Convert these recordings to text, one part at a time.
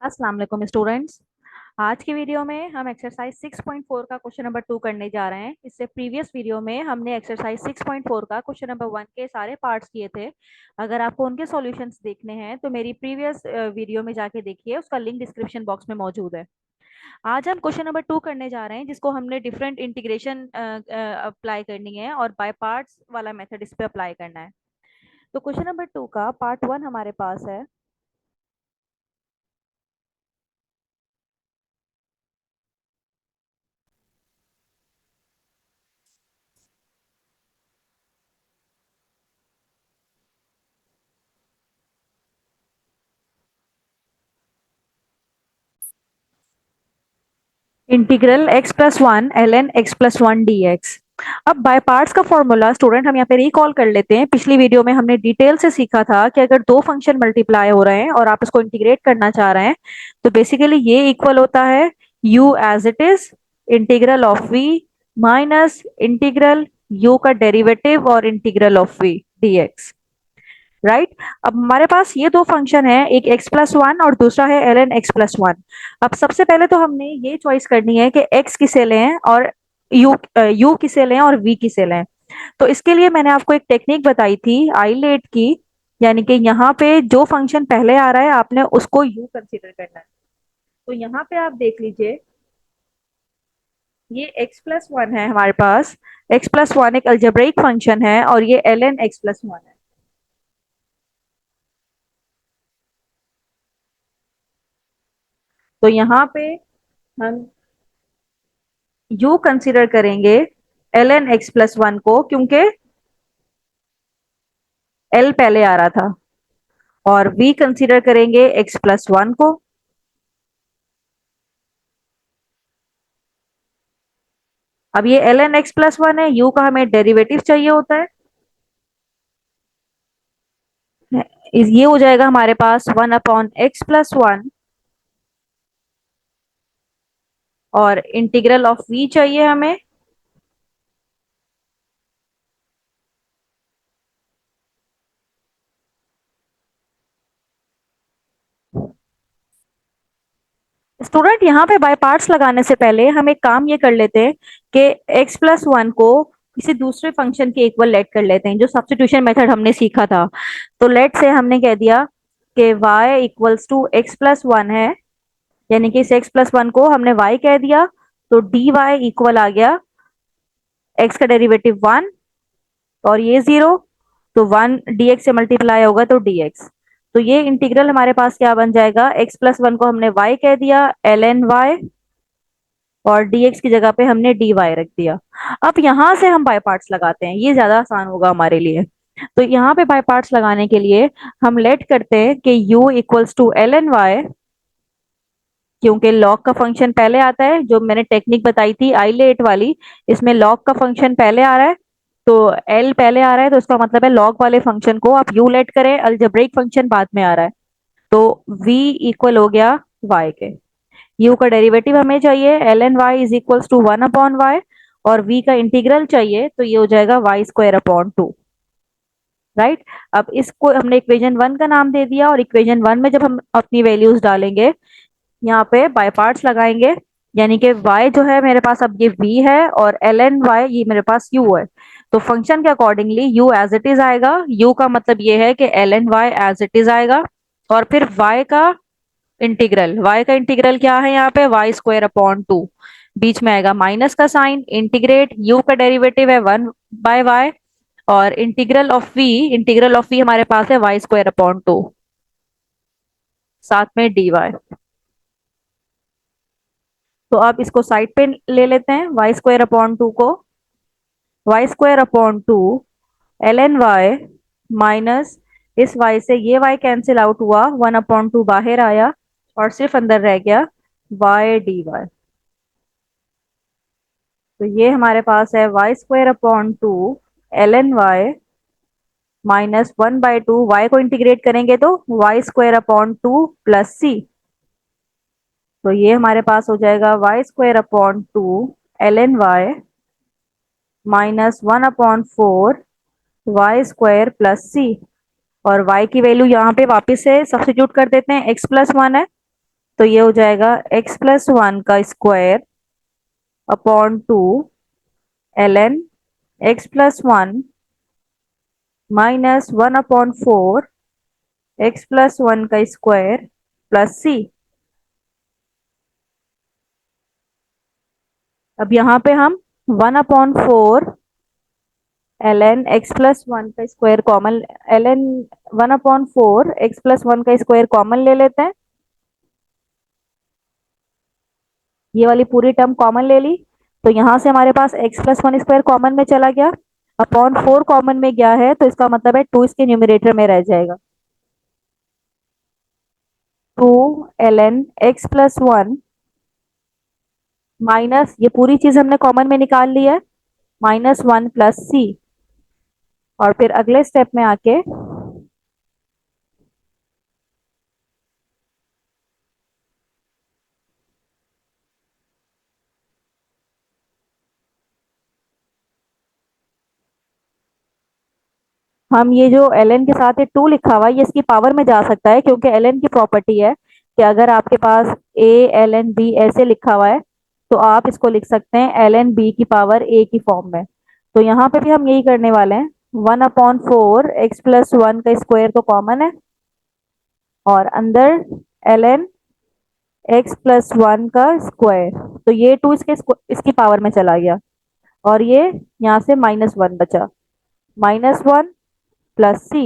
अस्सलाम वालेकुम स्टूडेंट्स। आज की वीडियो में हम एक्सरसाइज 6.4 का क्वेश्चन नंबर 2 करने जा रहे हैं। इससे प्रीवियस वीडियो में हमने एक्सरसाइज 6.4 का क्वेश्चन नंबर 1 के सारे पार्ट्स किए थे। अगर आपको उनके सॉल्यूशंस देखने हैं तो मेरी प्रीवियस वीडियो में जाके देखिए, उसका लिंक डिस्क्रिप्शन बॉक्स में मौजूद है। आज हम क्वेश्चन नंबर 2 करने जा रहे हैं, जिसको हमने डिफरेंट इंटीग्रेशन अप्लाई करनी है और बाय पार्ट्स वाला मेथड इस पे अप्लाई करना है। तो क्वेश्चन नंबर 2 का पार्ट 1 हमारे पास है। Integral x plus one L N X plus one D X. अब बाय पार्ट्स का फॉर्मूला स्टूडेंट हम यहाँ पे रिकॉल कर लेते हैं। पिछली वीडियो में हमने डिटेल से सीखा था कि अगर दो फंक्शन मल्टीप्लाई हो रहे हैं और आप इसको इंटीग्रेट करना चाह रहे हैं तो बेसिकली ये इक्वल होता है u as it is integral of v minus integral u का डेरिवेटिव और integral of v dx। Right. अब हमारे पास ये दो फंक्शन है, एक x प्लस वन और दूसरा है L N X plus one. अब सबसे पहले तो हमने ये चॉइस करनी है कि x किसे लें और u किसे लें और v किसे लें। तो इसके लिए मैंने आपको एक टेक्निक बताई थी आइलेट की, यानी कि यहाँ पे जो फंक्शन पहले आ रहा है आपने उसको u कंसीडर करना है। तो यहाँ पे आप देख लीजिए, ये x प्लस वन है हमारे पास। x प्लस वन एक अलजेब्रिक फंक्शन है और ये L N X plus one है। तो यहाँ पे हम यू कंसिडर करेंगे L N X plus one को, क्योंकि एल पहले आ रहा था, और वी कंसिडर करेंगे एक्स प्लस वन को। अब ये L N X plus one है, यू का हमें डेरिवेटिव चाहिए होता है। ये हो जाएगा हमारे पास one upon x plus one, और इंटीग्रल ऑफ वी चाहिए हमें। स्टूडेंट यहाँ पे बाय पार्ट्स लगाने से पहले हम एक काम ये कर लेते हैं कि x प्लस वन को किसी दूसरे फंक्शन के इक्वल लेट कर लेते हैं, जो सब्स्टिट्यूशन मेथड हमने सीखा था। तो लेट से हमने कह दिया कि y equals to X plus one है, यानी कि इस x प्लस वन को हमने y कह दिया। तो डी वाई इक्वल आ गया x का डेरिवेटिव वन और ये जीरो, तो वन dx से मल्टीप्लाई होगा तो dx। तो ये इंटीग्रल हमारे पास क्या बन जाएगा, x प्लस वन को हमने y कह दिया एल एन वाई, और dx की जगह पे हमने dy रख दिया। अब यहां से हम बाय पार्ट्स लगाते हैं, ये ज्यादा आसान होगा हमारे लिए। तो यहाँ पे बाय पार्ट्स लगाने के लिए हम लेट करते हैं कि u equals to L N Y, क्योंकि लॉग का फंक्शन पहले आता है, जो मैंने टेक्निक बताई थी आइलेट वाली, इसमें लॉग का फंक्शन पहले आ रहा है। तो एल पहले आ रहा है तो इसका मतलब है लॉग वाले फंक्शन को आप यू लेट करें, अलजेब्रिक फंक्शन बाद में आ रहा है। तो v इक्वल हो गया y के। u का डेरिवेटिव हमें चाहिए L N Y is equals to one upon Y, और v का इंटीग्रल चाहिए तो ये हो जाएगा Y square upon two. Right. अब इसको हमने इक्वेशन वन का नाम दे दिया, और इक्वेशन वन में जब हम अपनी वैल्यूज डालेंगे यहाँ पे बाय पार्ट्स लगाएंगे, यानी कि y जो है मेरे पास अब ये v है और एल एन वाई ये मेरे पास u है। तो फंक्शन के accordingly u as it is आएगा, u का मतलब ये है कि L N Y as it is आएगा। और फिर y का इंटीग्रल क्या है यहाँ पे, वाई स्क्वायर अपॉन टू। बीच में आएगा माइनस का साइन, इंटीग्रेट u का डेरिवेटिव है वन बाय y, और इंटीग्रल ऑफ v हमारे पास है वाई स्क्वायर अपॉन टू, साथ में dy। तो अब इसको साइड पे ले लेते हैं, वाई स्क्वायर अपॉन टू को, Y square upon two L N Y minus इस y से ये y कैंसिल आउट हुआ, वन अपॉन टू बाहर आया और सिर्फ अंदर रह गया y dy। तो ये हमारे पास है y square upon two L N Y minus one by two, y को इंटीग्रेट करेंगे तो y square upon two plus c. तो ये हमारे पास हो जाएगा Y square upon two L N Y minus one upon four y square plus c. और y की वैल्यू यहाँ पे वापस से सब्स्टिट्यूट कर देते हैं, x प्लस वन है तो ये हो जाएगा x+1 का square upon 2 ln x+1 minus 1/4 x+1 का स्क्वायर प्लस सी। अब यहाँ पे हम 1/4 ln x+1 का स्क्वायर कॉमन ln 1/4 x+1 का स्क्वायर कॉमन ले लेते हैं। ये वाली पूरी टर्म कॉमन ले ली, तो यहाँ से हमारे पास x+1 स्क्वायर कॉमन में चला गया, अपॉन 4 कॉमन में गया है, तो इसका मतलब है 2 इसके न्यूमरेटर में रह जाएगा। 2 ln x+1 माइनस, ये पूरी चीज हमने कॉमन में निकाल ली है, -1 प्लस सी। और फिर अगले स्टेप में आके हम ये जो ln के साथ ये 2 लिखा हुआ है, ये इसकी पावर में जा सकता है, क्योंकि ln की प्रॉपर्टी है कि अगर आपके पास a ln b ऐसे लिखा हुआ है, तो आप इसको लिख सकते हैं ln b की पावर a की फॉर्म में। तो यहाँ पे भी हम यही करने वाले हैं। 1/4 x+1 का स्क्वायर तो कॉमन है, और अंदर ln x+1 का स्क्वायर, तो ये 2 इसकी पावर में चला गया, और ये यहाँ से -1 बचा, -1 प्लस सी।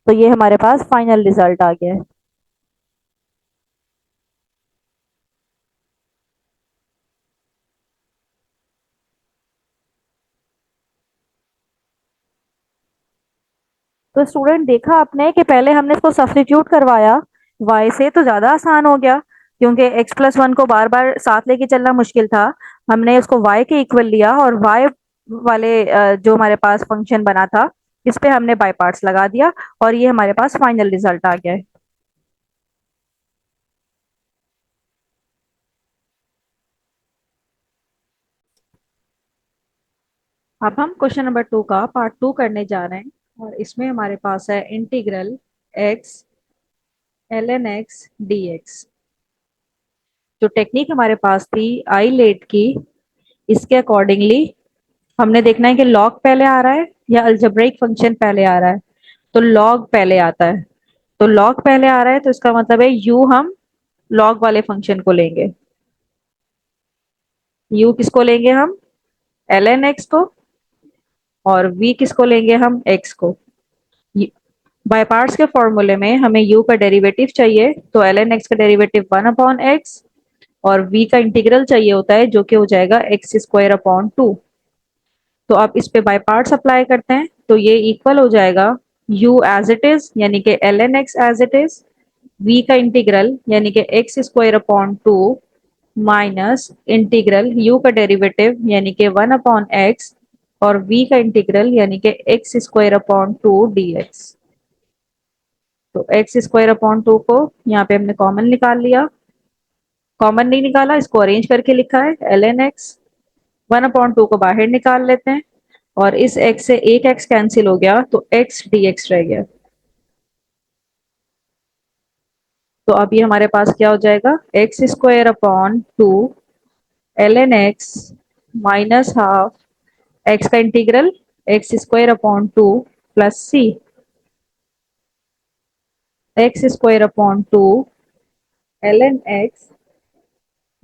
तो ये हमारे पास फाइनल रिजल्ट आ गया है। तो स्टूडेंट, देखा आपने कि पहले हमने इसको सब्स्टिट्यूट करवाया y से, तो ज्यादा आसान हो गया, क्योंकि x+1 को बार बार साथ लेके चलना मुश्किल था। हमने उसको y के इक्वल लिया, और y वाले जो हमारे पास फंक्शन बना था, इस पे हमने बाय पार्ट्स लगा दिया, और ये हमारे पास फाइनल रिजल्ट आ गया है। अब हम क्वेश्चन नंबर 2 का पार्ट 2 करने जा रहे हैं, और इसमें हमारे पास है integral x ln x dx। जो टेक्निक हमारे पास थी आई लेट की, इसके अकॉर्डिंगली हमने देखना है कि लॉग पहले आ रहा है या अलजेब्रिक फंक्शन पहले आ रहा है। तो लॉग पहले आता है, तो लॉग पहले आ रहा है, तो इसका मतलब है यू हम लॉग वाले फंक्शन को लेंगे। यू किसको लेंगे हम? ln x को। और v किसको लेंगे हम? x को। बाय पार्ट्स के फॉर्मूले में हमें u का डेरिवेटिव चाहिए, तो ln x का डेरिवेटिव 1/x, और v का इंटीग्रल चाहिए होता है, जो कि हो जाएगा x² अपॉन 2। तो अब इस पे बाय पार्ट्स अप्लाई करते हैं, तो ये इक्वल हो जाएगा u एज इट इज, यानी कि ln x as it is, v का इंटीग्रल यानी कि x² upon 2, minus integral u का डेरिवेटिव यानी कि 1/x, और v का इंटीग्रल यानी कि x² अपॉन 2 dx। तो x² अपॉन 2 को यहाँ पे हमने कॉमन निकाल लिया, कॉमन नहीं निकाला, इसको अरेंज करके लिखा है ln x। 1/2 को बाहर निकाल लेते हैं, और इस x से एक x कैंसिल हो गया, तो x dx रह गया। तो अब ये हमारे पास क्या हो जाएगा? x² upon 2 ln x minus half x का integral x² upon 2 plus c x² upon 2 ln x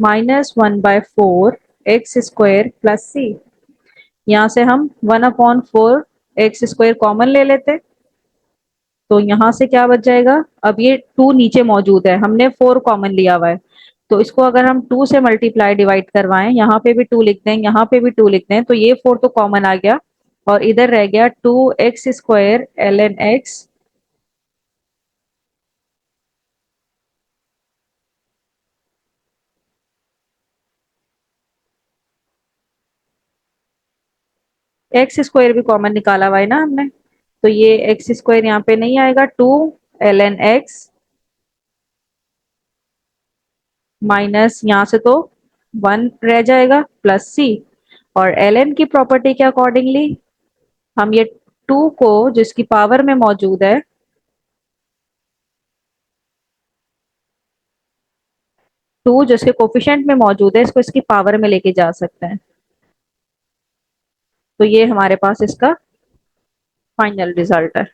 -1/4 x² plus c. यहाँ से हम 1/4 x² कॉमन ले लेते, तो यहाँ से क्या बच जाएगा? अब ये 2 नीचे मौजूद है, हमने 4 कॉमन लिया हुआ है, तो इसको अगर हम 2 से मल्टीप्लाई डिवाइड करवाएं, यहाँ पे भी 2 लिख दें, यहाँ पे भी 2 लिख दें, तो ये 4 तो कॉमन आ गया, और इधर रह गया 2x² ln x। x² भी कॉमन निकाला हुआ है ना हमने, तो ये x² यहाँ पे नहीं आएगा, 2 ln x माइनस यहाँ से तो 1 रह जाएगा, प्लस सी। और ln की प्रॉपर्टी के अकॉर्डिंगली हम ये 2 को जिसकी पावर में मौजूद है, टू जिसके कोफिशिएंट में मौजूद है, इसको इसकी पावर में लेके जा सकते हैं। तो ये हमारे पास इसका फाइनल रिजल्ट है।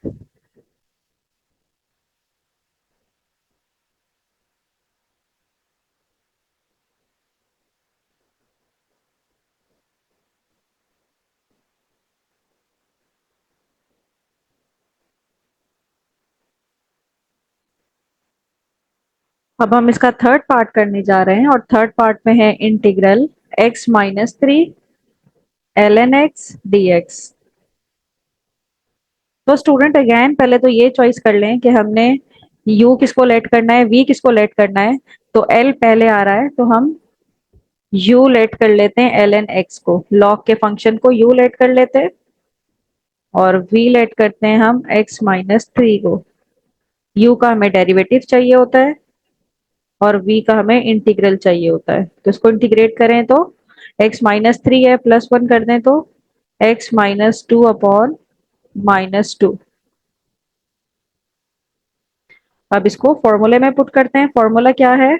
अब हम इसका थर्ड पार्ट करने जा रहे हैं, और थर्ड पार्ट में है integral x-3 ln x dx। तो स्टूडेंट अगेन पहले तो ये चॉइस कर लें कि हमने u किसको लेट करना है, v किसको लेट करना है। तो l पहले आ रहा है तो हम u लेट कर लेते हैं ln x को, log के फंक्शन को u लेट कर लेते हैं, और v लेट करते हैं हम x-3 को। u का हमें डेरिवेटिव चाहिए होता है और v का हमें इंटीग्रल चाहिए होता है। तो इसको इंटीग्रेट करें तो x-3 है, +1 कर दें तो x-2 अपॉन -2। अब इसको फॉर्मूले में पुट करते हैं। फॉर्मूला क्या है,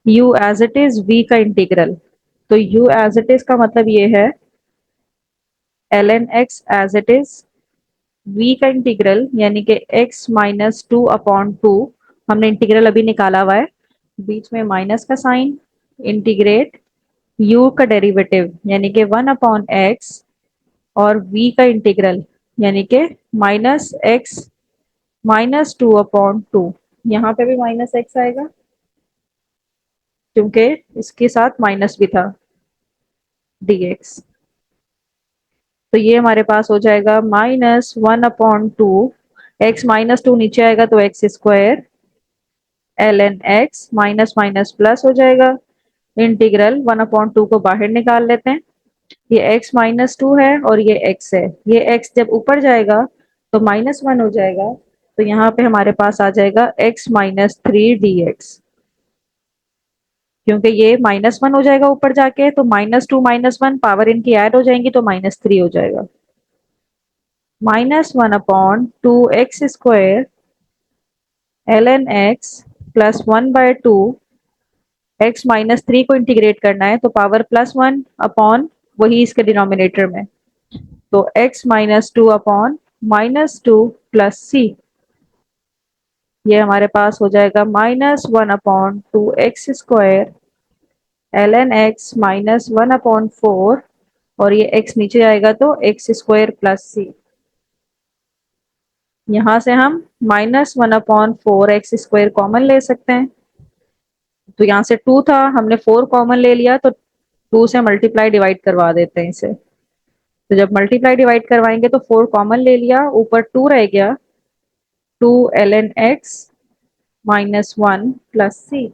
u as it is v का इंटीग्रल। तो u एज इट इज का मतलब ये है ln x as it is v का इंटीग्रल, यानी कि x-2 अपॉन 2। हमने इंटीग्रल अभी निकाला हुआ है, बीच में माइनस का साइन, इंटीग्रेट u का डेरिवेटिव यानी कि 1 अपॉन x, और v का इंटीग्रल यानी कि -x-2 अपॉन 2। यहाँ पे भी -x आएगा क्योंकि इसके साथ माइनस भी था, dx। तो ये हमारे पास हो जाएगा -1/2। x-2 नीचे आएगा तो x² ln x, minus minus plus हो जाएगा। इंटीग्रल 1/2 को बाहर निकाल लेते हैं। ये x-2 है और ये x है। ये x जब ऊपर जाएगा तो -1 हो जाएगा। तो यहाँ पे हमारे पास आ जाएगा x-3 dx। क्योंकि ये -1 हो जाएगा ऊपर जाके, तो -2 -1 पावर इनकी ऐड हो जाएंगी तो -3 हो जाएगा। -1/2x² ln x plus 1/2। x-3 को इंटीग्रेट करना है तो पावर +1 अपॉन वही इसके डिनोमिनेटर में, तो x-2 अपॉन -2 प्लस c। ये हमारे पास हो जाएगा -1/2x² ln x -1/4, और ये x नीचे आएगा तो x² प्लस c। यहाँ से हम -1/4x² कॉमन ले सकते हैं। तो यहाँ से 2 था, हमने 4 कॉमन ले लिया, तो 2 से मल्टीप्लाई डिवाइड करवा देते हैं इसे। तो जब मल्टीप्लाई डिवाइड करवाएंगे तो 4 कॉमन ले लिया, ऊपर 2 रह गया, 2 ln x -1 प्लस c।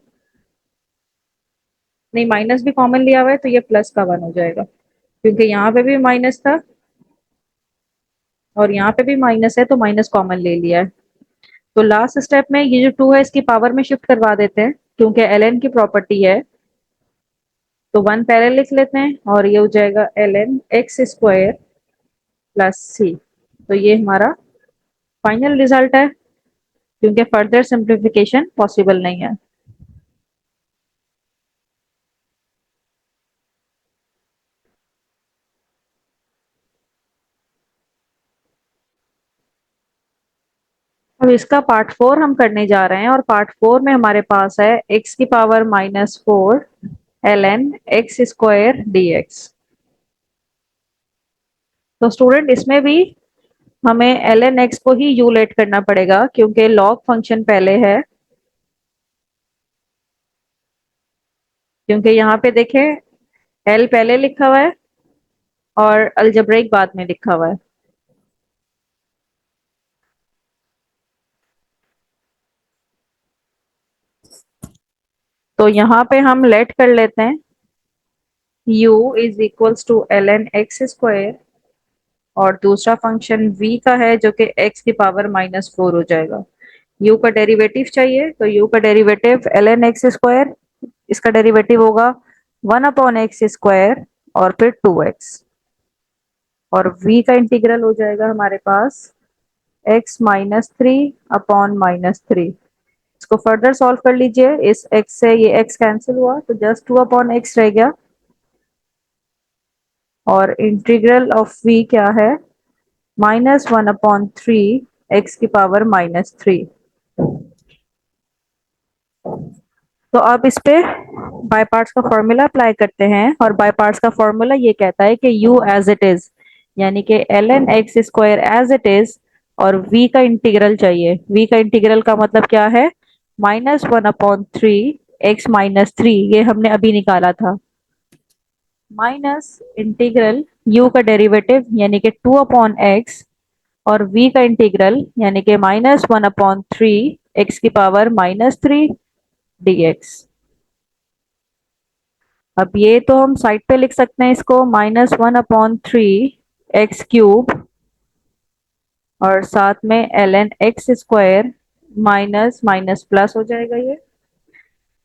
नहीं, माइनस भी कॉमन लिया हुआ है तो ये प्लस का 1 हो जाएगा, क्योंकि यहाँ पे भी माइनस था और यहाँ पे भी माइनस है, तो माइनस कॉमन ले लिया है। तो लास्ट स्टेप में ये जो 2 है इसकी पावर में शिफ्ट करवा देते हैं, क्योंकि ln की प्रॉपर्टी है। तो 1 पहले लिख लेते हैं और ये हो जाएगा ln x² प्लस c। तो ये हमारा फाइनल रिजल्ट है, क्योंकि फर्दर सिंप्लीफिकेशन पॉसिबल नहीं है। अब इसका पार्ट 4 हम करने जा रहे हैं, और पार्ट 4 में हमारे पास है x की पावर -4 ln x² dx। तो स्टूडेंट इसमें भी हमें ln x को ही u लेट करना पड़ेगा, क्योंकि लॉग फंक्शन पहले है। क्योंकि यहाँ पे देखें l पहले लिखा हुआ है और अलजेब्रिक बाद में लिखा हुआ है। तो यहाँ पे हम लेट कर लेते हैं u is equals to ln x², और दूसरा फंक्शन v का है जो कि x की पावर -4 हो जाएगा। u का डेरिवेटिव चाहिए, तो u का डेरिवेटिव ln x², इसका डेरिवेटिव होगा 1/x², और फिर 2x, और v का इंटीग्रल हो जाएगा हमारे पास x -3 अपॉन -3। इसको फर्दर सॉल्व कर लीजिए। इस x से ये x कैंसिल हुआ तो जस्ट 2/x रह गया। और इंटीग्रल ऑफ v क्या है? -1/3 x⁻³ तो अब इस पे बाय पार्ट्स का फॉर्मूला अप्लाई करते हैं, और बाय पार्ट्स का फॉर्मूला ये कहता है कि u एज इट इज, यानी कि ln x² as it is, और v का इंटीग्रल चाहिए। v का इंटीग्रल का मतलब क्या है? -1/3 x-3, ये हमने अभी निकाला था, माइनस इंटीग्रल u का डेरिवेटिव यानी कि 2/x, और v का इंटीग्रल यानी कि -1/3 x⁻³ dx। अब ये तो हम साइड पे लिख सकते हैं इसको -1/3 x³ और साथ में ln x², minus minus plus हो जाएगा। ये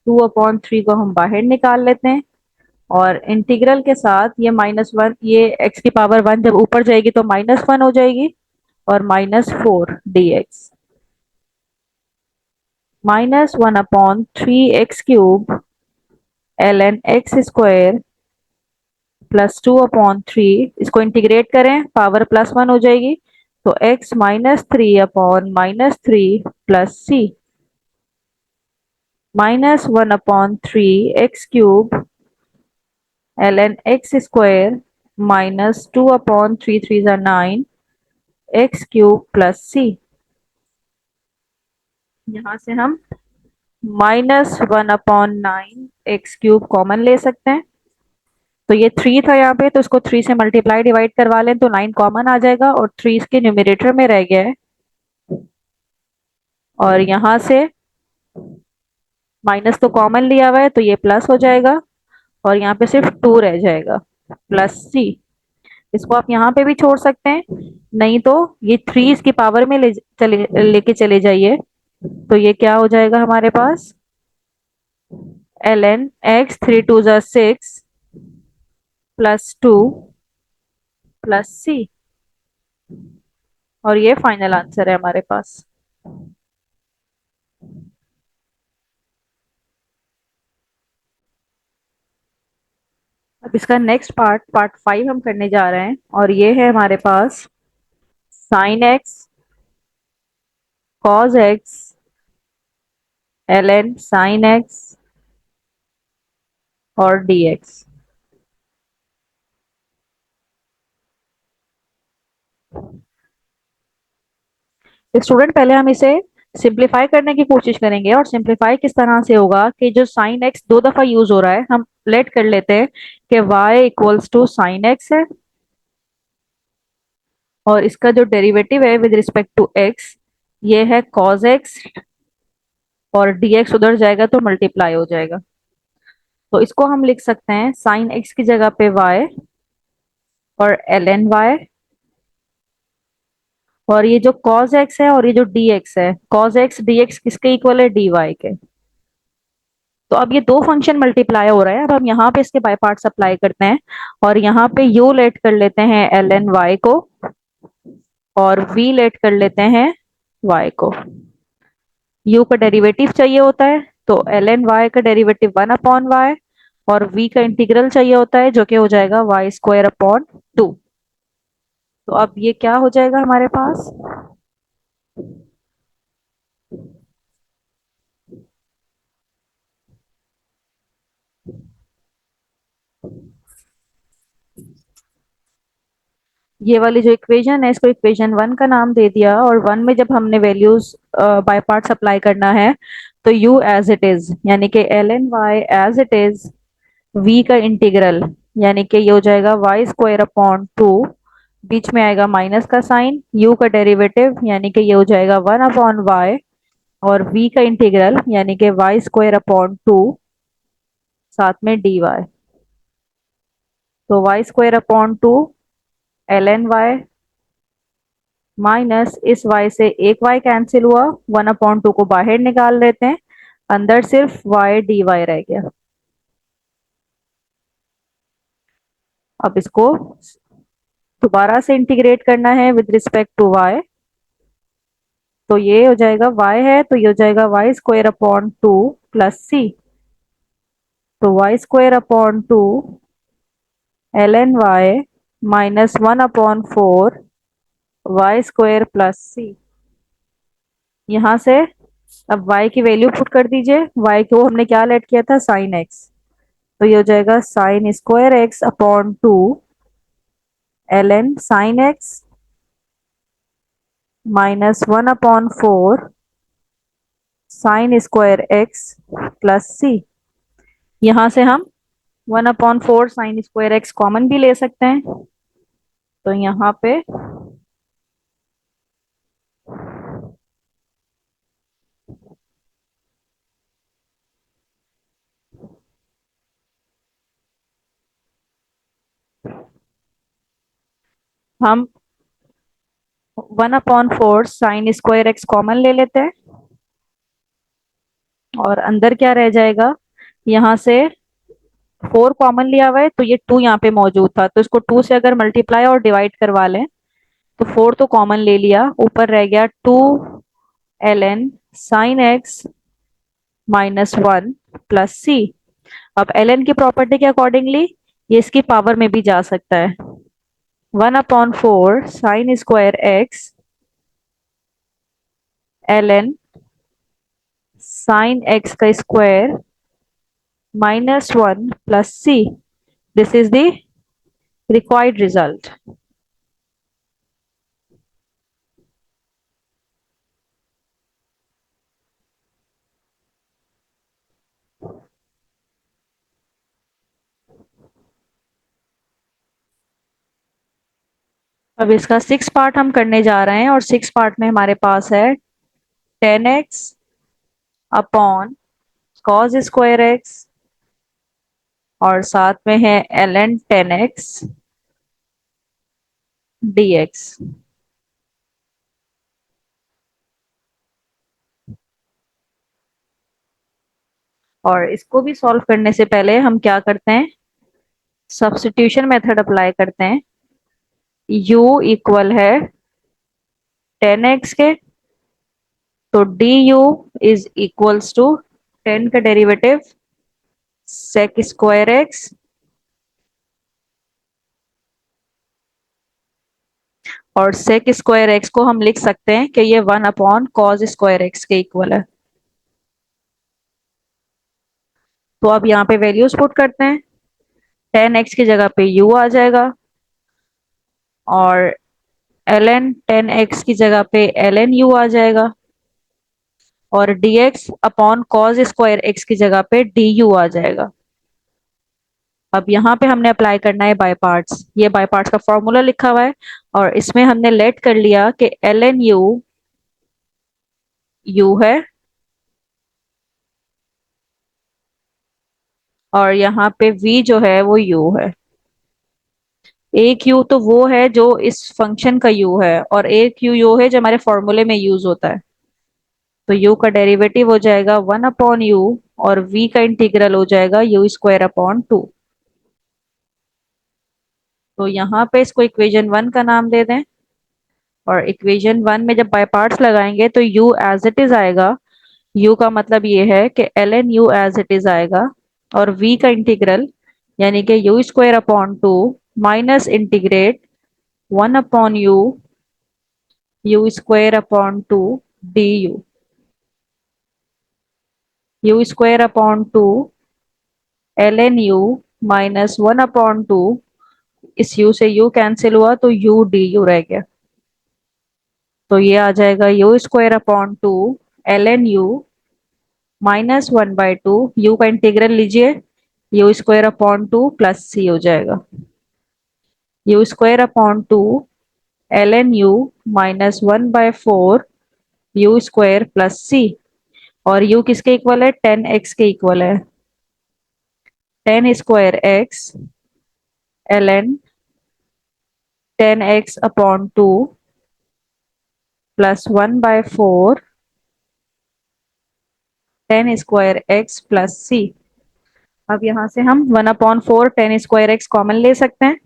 2/3 को हम बाहर निकाल लेते हैं, और इंटीग्रल के साथ ये -1, ये x⁻1 जब ऊपर जाएगी तो -1 हो जाएगी, और -4 dx। -1/3 x³ ln x² +2/3, इसको इंटीग्रेट करें पावर +1 हो जाएगी, तो x-3/-3 plus c, -1/3 x³ ln x² -2/3 3 9 x³ plus c। यहाँ से हम -1/9 x³ कॉमन ले सकते हैं। तो ये 3 था यहाँ पे, तो इसको 3 से मल्टीप्लाई डिवाइड करवा लें तो 9 कॉमन आ जाएगा, और 3 इसके न्यूमरेटर में रह गया है, और यहाँ से माइनस तो कॉमन लिया हुआ है तो ये प्लस हो जाएगा, और यहाँ पे सिर्फ 2 रह जाएगा प्लस सी। इसको आप यहाँ पे भी छोड़ सकते हैं, नहीं तो ये 3 इसकी पावर में लेके चले जाइए, तो ये क्या हो जाएगा हमारे पास? ln x 3 2 6 +2 प्लस सी, और ये फाइनल आंसर है हमारे पास। अब इसका नेक्स्ट पार्ट 5 हम करने जा रहे हैं, और ये है हमारे पास sine x, cos x, ln sine x और dx। स्टूडेंट पहले हम इसे सिंप्लीफाई करने की कोशिश करेंगे, और सिंप्लीफाई किस तरह से होगा कि जो साइन एक्स 2 दफा यूज हो रहा है, हम लेट कर लेते हैं कि y = साइन एक्स है, और इसका जो डेरिवेटिव है विद रिस्पेक्ट टू एक्स ये है कॉज एक्स, और dx उधर जाएगा तो मल्टीप्लाई हो जाएगा। तो इसको हम लिख सकते हैं साइन एक्स की जगह पे y, और ln y, और ये जो cos x है और ये जो dx है, cos x dx किसके इक्वल है? dy के। तो अब ये दो फंक्शन मल्टीप्लाई हो रहा है, अब हम यहाँ पे इसके बाय पार्ट्स अप्लाई करते हैं, और यहाँ पे u लेट कर लेते हैं ln y को, और v लेट कर लेते हैं y को। u का डेरिवेटिव चाहिए होता है, तो ln y का डेरिवेटिव 1/y, और v का इंटीग्रल चाहिए होता है जो कि हो जाएगा y²/2। तो अब ये क्या हो जाएगा हमारे पास? ये वाली जो इक्वेशन है इसको इक्वेशन 1 का नाम दे दिया, और 1 में जब हमने वैल्यूज बाय पार्ट्स अप्लाई करना है तो u एज इट इज, यानी कि ln y as it is, v का इंटीग्रल यानी कि ये हो जाएगा y²/2, बीच में आएगा माइनस का साइन, u का डेरिवेटिव यानी कि ये हो जाएगा 1/y, और v का इंटीग्रल यानी कि y²/2 साथ में dy। तो y²/2 ln y माइनस इस y से एक y कैंसिल हुआ, 1/2 को बाहर निकाल लेते हैं, अंदर सिर्फ y dy रह गया। अब इसको दोबारा से इंटीग्रेट करना है विद रिस्पेक्ट टू y, तो ये हो जाएगा y है, तो ये हो जाएगा Y square upon 2 plus c. तो y square upon 2 l N Y minus 1/4 y square plus c. यहाँ से अब y की वैल्यू पुट कर दीजिए। y को हमने क्या लेट किया था, साइन x। तो ये हो जाएगा sine square x upon 2 l n sine x -1/4 sine square x plus c. यहाँ से हम 1/4 साइन स्क्वायर एक्स कॉमन भी ले सकते हैं। तो यहाँ पे हम 1/4 साइन स्क्वायर एक्स कॉमन ले लेते हैं और अंदर क्या रह जाएगा, यहाँ से 4 कॉमन लिया हुआ है तो ये 2 यहाँ पे मौजूद था, तो इसको 2 से अगर मल्टीप्लाई और डिवाइड करवा लें तो 4 तो कॉमन ले लिया, ऊपर रह गया 2 l n sine x -1 plus c. अब एल एन की प्रॉपर्टी के अकॉर्डिंगली ये इसकी पावर में भी जा सकता है। 1/4 sine square x l n sine x का square -1 plus c. This is the required result. अब इसका 6 पार्ट हम करने जा रहे हैं और 6 पार्ट में हमारे पास है 10x upon cos square x और साथ में है ln 10x dx। और इसको भी सॉल्व करने से पहले हम क्या करते हैं, सब्स्टिट्यूशन मेथड अप्लाई करते हैं। u इक्वल है 10x के, तो du इज इक्वल्स टू 10 का डेरिवेटिव sec स्क्वायर एक्स और sec स्क्वायर एक्स को हम लिख सकते हैं कि ये 1/cos स्क्वायर एक्स के इक्वल है। तो अब यहाँ पे वैल्यूज पुट करते हैं। 10x की जगह पे u आ जाएगा और ln 10x की जगह पे ln u आ जाएगा और dx upon cos square x की जगह पे du आ जाएगा। अब यहाँ पे हमने अप्लाई करना है बाय पार्ट्स। ये बाय पार्ट्स का फॉर्मूला लिखा हुआ है और इसमें हमने लेट कर लिया कि ln u u है और यहाँ पे v जो है वो u है। एक u तो वो है जो इस फंक्शन का u है और एक u है जो हमारे फॉर्मूले में यूज होता है। तो u का डेरिवेटिव हो जाएगा 1/u और v का इंटीग्रल हो जाएगा u स्क्वायर अपॉन 2। तो यहाँ पे इसको इक्वेशन 1 का नाम दे दें और इक्वेशन 1 में जब बाय पार्ट्स लगाएंगे तो u एज इट इज आएगा। u का मतलब ये है कि ln u as it is आएगा और v का इंटीग्रल यानी कि u square upon 2 minus integrate 1/u u square upon 2 du। u square upon 2 ln u -1/2, इस u से u कैंसिल हुआ तो u du रह गया। तो ये आ जाएगा u square upon 2 ln u -1/2, u का इंटीग्रल लीजिए u square upon 2 plus c हो जाएगा। u square upon 2 ln u -1/4 u square plus c। और u किसके इक्वल है, 10x के इक्वल है। 10 square x ln 10x upon 2 plus 1/4 10 square x plus c। अब यहाँ से हम 1/4 10 स्क्वायर एक्स कॉमन ले सकते हैं।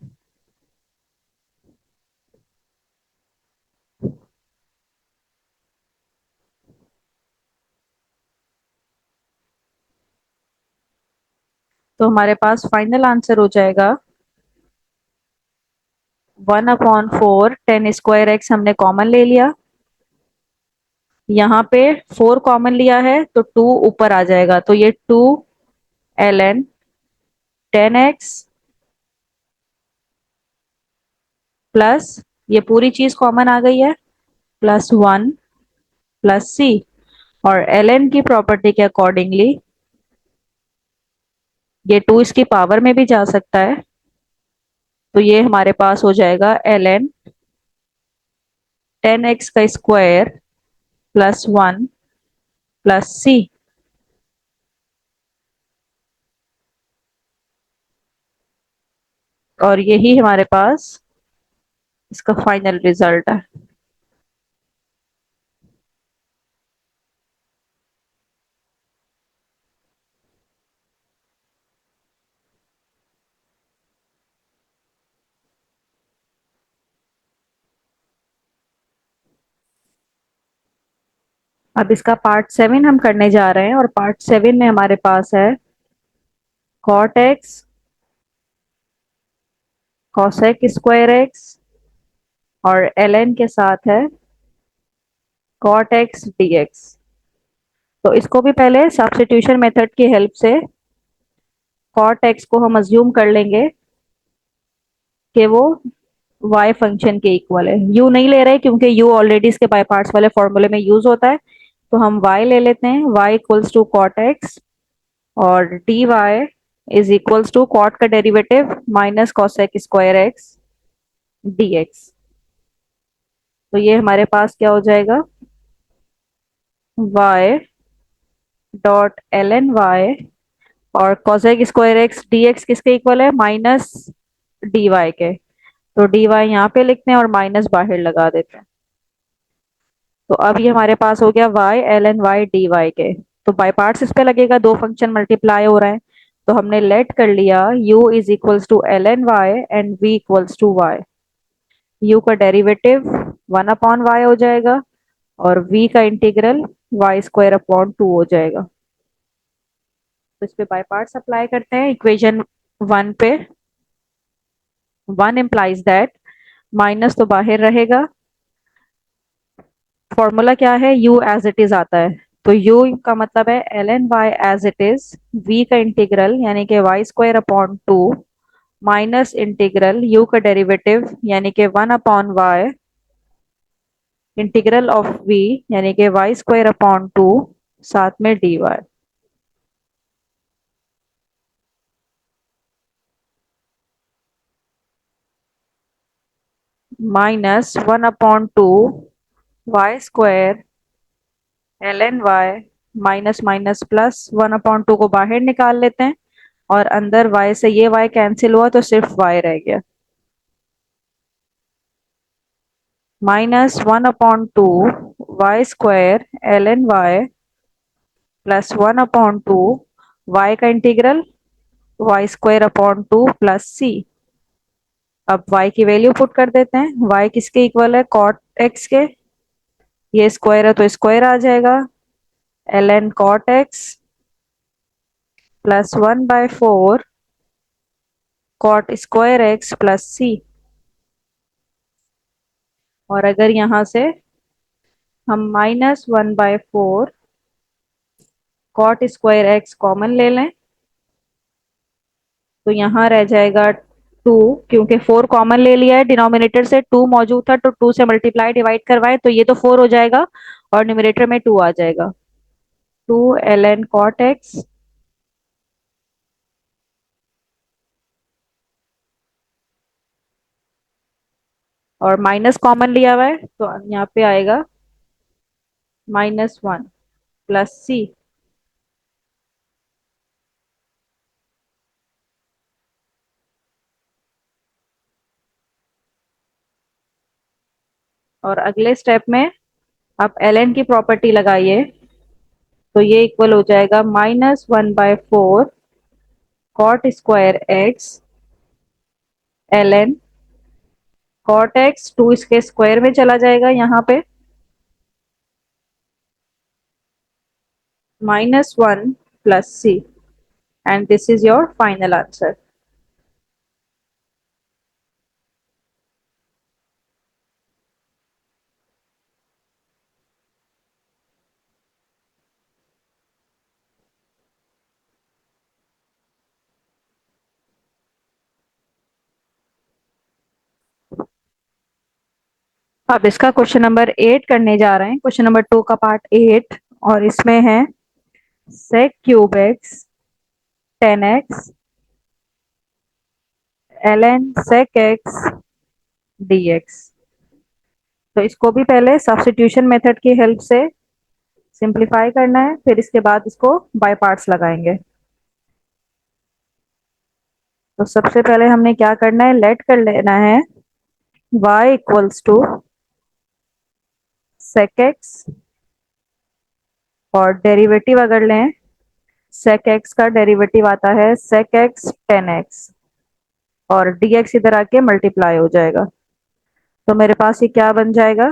तो हमारे पास फाइनल आंसर हो जाएगा 1/4 10^2x हमने कॉमन ले लिया। यहाँ पे 4 कॉमन लिया है तो 2 ऊपर आ जाएगा, तो ये 2 ln 10x प्लस ये पूरी चीज कॉमन आ गई है +1 प्लस सी। और ln की प्रॉपर्टी के अकॉर्डिंगली ये 2 इसकी पावर में भी जा सकता है, तो ये हमारे पास हो जाएगा ln 10x का स्क्वायर +1 प्लस सी। और यही हमारे पास इसका फाइनल रिजल्ट है। अब इसका पार्ट 7 हम करने जा रहे हैं, और पार्ट 7 में हमारे पास है cot x cosec square x और ln के साथ है cot x dx। तो इसको भी पहले सब्स्टिट्यूशन मेथड की हेल्प से cot x को हम अज्यूम कर लेंगे कि वो y फंक्शन के इक्वल है। u नहीं ले रहे क्योंकि u ऑलरेडी इसके बाय पार्ट्स वाले फॉर्मूले में यूज होता है, तो हम y ले लेते हैं, y equals to cot x और dy is equals to cot का derivative minus cosec square x dx। तो ये हमारे पास क्या हो जाएगा, y डॉट ln y और cosec स्क्वायर x dx किसके इक्वल है, माइनस dy के। तो dy यहाँ पे लिखते हैं और माइनस बाहर लगा देते हैं। तो अब ये हमारे पास हो गया y ln y dy के। तो बाय पार्ट्स इस पे लगेगा, दो फंक्शन मल्टीप्लाई हो रहे हैं, तो हमने लेट कर लिया u is equals to ln y and v equals to y। u का डेरिवेटिव 1/y हो जाएगा और v का इंटीग्रल y² हो जाएगा। तो इस पे बाय पार्ट्स अप्लाई करते हैं इक्वेशन 1 पे। 1 इम्प्लाइज दैट, माइनस तो बाहर रहेगा, फॉर्मूला क्या है, u एज इट इज आता है, तो u का मतलब है ln y as it is, v का इंटीग्रल यानी कि y² माइनस इंटीग्रल u का डेरिवेटिव यानी कि 1/y इंटीग्रल ऑफ v यानी कि y² साथ में dy minus 1/2 y² ln y minus minus plus 1/2 को बाहर निकाल लेते हैं और अंदर y से ये y कैंसिल हुआ तो सिर्फ y रह गया, -1/2 y² ln y plus 1/2 y का इंटीग्रल y² प्लस c। अब y की वैल्यू पुट कर देते हैं, y किसके इक्वल है, cot x के, ये स्क्वायर है तो स्क्वायर आ जाएगा ln cot x plus 1/4 cot square x plus c। और अगर यहाँ से हम -1/4 cot स्क्वायर x कॉमन ले लें तो यहाँ रह जाएगा 2, क्योंकि 4 कॉमन ले लिया है, डिनोमिनेटर से 2 मौजूद था तो 2 से मल्टीप्लाई डिवाइड करवाए तो ये तो 4 हो जाएगा और न्यूमरेटर में 2 आ जाएगा, 2 ln cot x और माइनस कॉमन लिया हुआ है तो यहाँ पे आएगा -1 प्लस सी। और अगले स्टेप में आप ln की प्रॉपर्टी लगाइए, तो ये इक्वल हो जाएगा -1/4 cot square x ln cot x, 2 इसके स्क्वायर में चला जाएगा यहाँ पे, -1 plus C. and this is your final answer. अब इसका क्वेश्चन नंबर 8 करने जा रहे हैं, क्वेश्चन नंबर 2 का पार्ट 8, और इसमें है sec cube x 10x ln sec x dx। तो इसको भी पहले सब्स्टिट्यूशन मेथड की हेल्प से सिंप्लीफाई करना है, फिर इसके बाद इसको बाय पार्ट्स लगाएंगे। तो सबसे पहले हमने क्या करना है, लेट कर लेना है y equals to sec x, और डेरिवेटिव अगर लें sec x का डेरिवेटिव आता है sec x 10x, और dx इधर आके मल्टीप्लाई हो जाएगा। तो मेरे पास ये क्या बन जाएगा,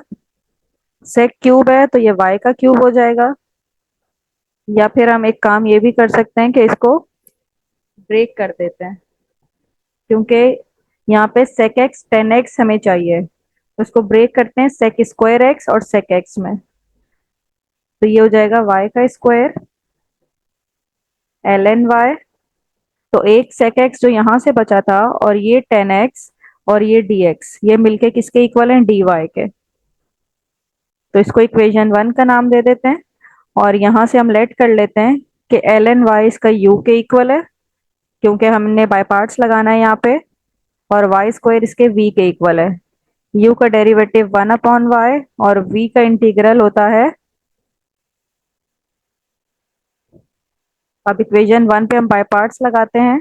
sec क्यूब है तो ये y का क्यूब हो जाएगा, या फिर हम एक काम ये भी कर सकते हैं कि इसको ब्रेक कर देते हैं, क्योंकि यहाँ पे sec x 10x हमें चाहिए, तो इसको ब्रेक करते हैं sec स्क्वायर x और sec x में। तो ये हो जाएगा y का स्क्वायर ln y, तो एक sec x जो यहाँ से बचा था और ये 10x और ये dx, ये मिलके किसके इक्वल हैं, dy के। तो इसको इक्वेशन 1 का नाम दे देते हैं, और यहाँ से हम लेट कर लेते हैं कि ln y इसका u के इक्वल है, क्योंकि हमने बाय पार्ट्स लगाना है यहाँ पे, और वाई स्क्वायर इसके v के इक्वल है। u का डेरिवेटिव 1/y और v का इंटीग्रल होता है। अब इक्वेशन 1 पे हम बाय पार्ट्स लगाते हैं।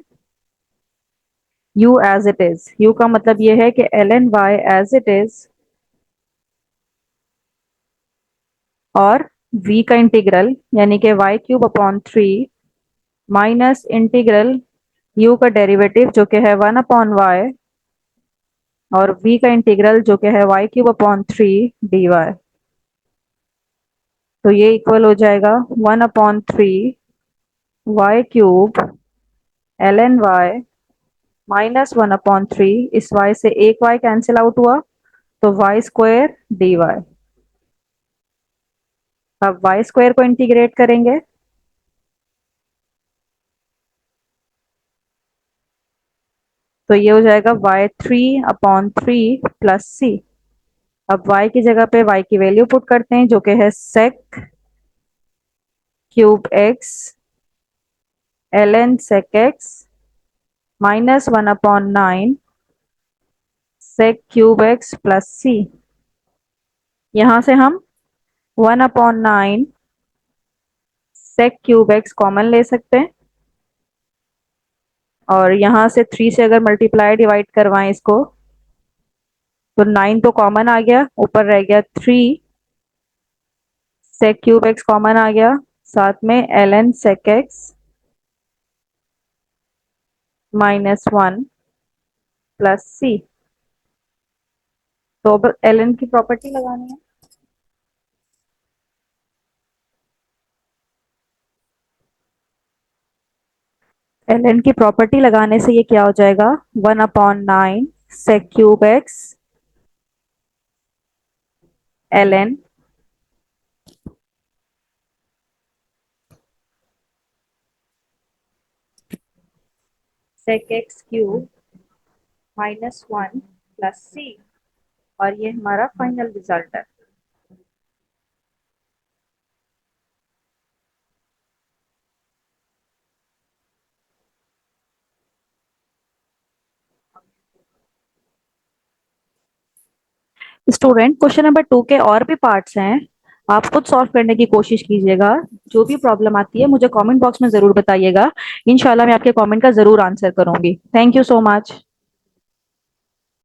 u as it is, u का मतलब ये है कि ln y as it is, और v का इंटीग्रल यानी कि y³ माइनस इंटीग्रल u का डेरिवेटिव जो कि है 1/y, और v का इंटीग्रल जो कि है y³ dy। तो ये इक्वल हो जाएगा 1/3 y³ ln y माइनस 1/3, इस y से एक y कैंसिल आउट हुआ, तो y² dy। अब y² को इंटीग्रेट करेंगे, तो ये हो जाएगा y3/3 प्लस c। अब y की जगह पे y की वैल्यू पुट करते हैं जो कि है sec cube x ln sec x minus 1/9 sec cube x plus c। यहां से हम 1/9 sec क्यूब x कॉमन ले सकते हैं, और यहां से 3 से अगर मल्टीप्लाई डिवाइड करवाएं इसको, तो 9 तो कॉमन आ गया, ऊपर रह गया 3, sec क्यूब x कॉमन आ गया, साथ में ln sec x -1 plus c। तो अब ln की प्रॉपर्टी लगानी है। ln की प्रॉपर्टी लगाने से ये क्या हो जाएगा, 1/9 sec cube x ln sec x cube -1 plus c, और ये हमारा फाइनल रिजल्ट है। स्टूडेंट, क्वेश्चन नंबर 2 के और भी पार्ट्स हैं, आप खुद सॉल्व करने की कोशिश कीजिएगा। जो भी प्रॉब्लम आती है मुझे कमेंट बॉक्स में जरूर बताइएगा, इंशाल्लाह मैं आपके कमेंट का जरूर आंसर करूंगी। Thank you so much.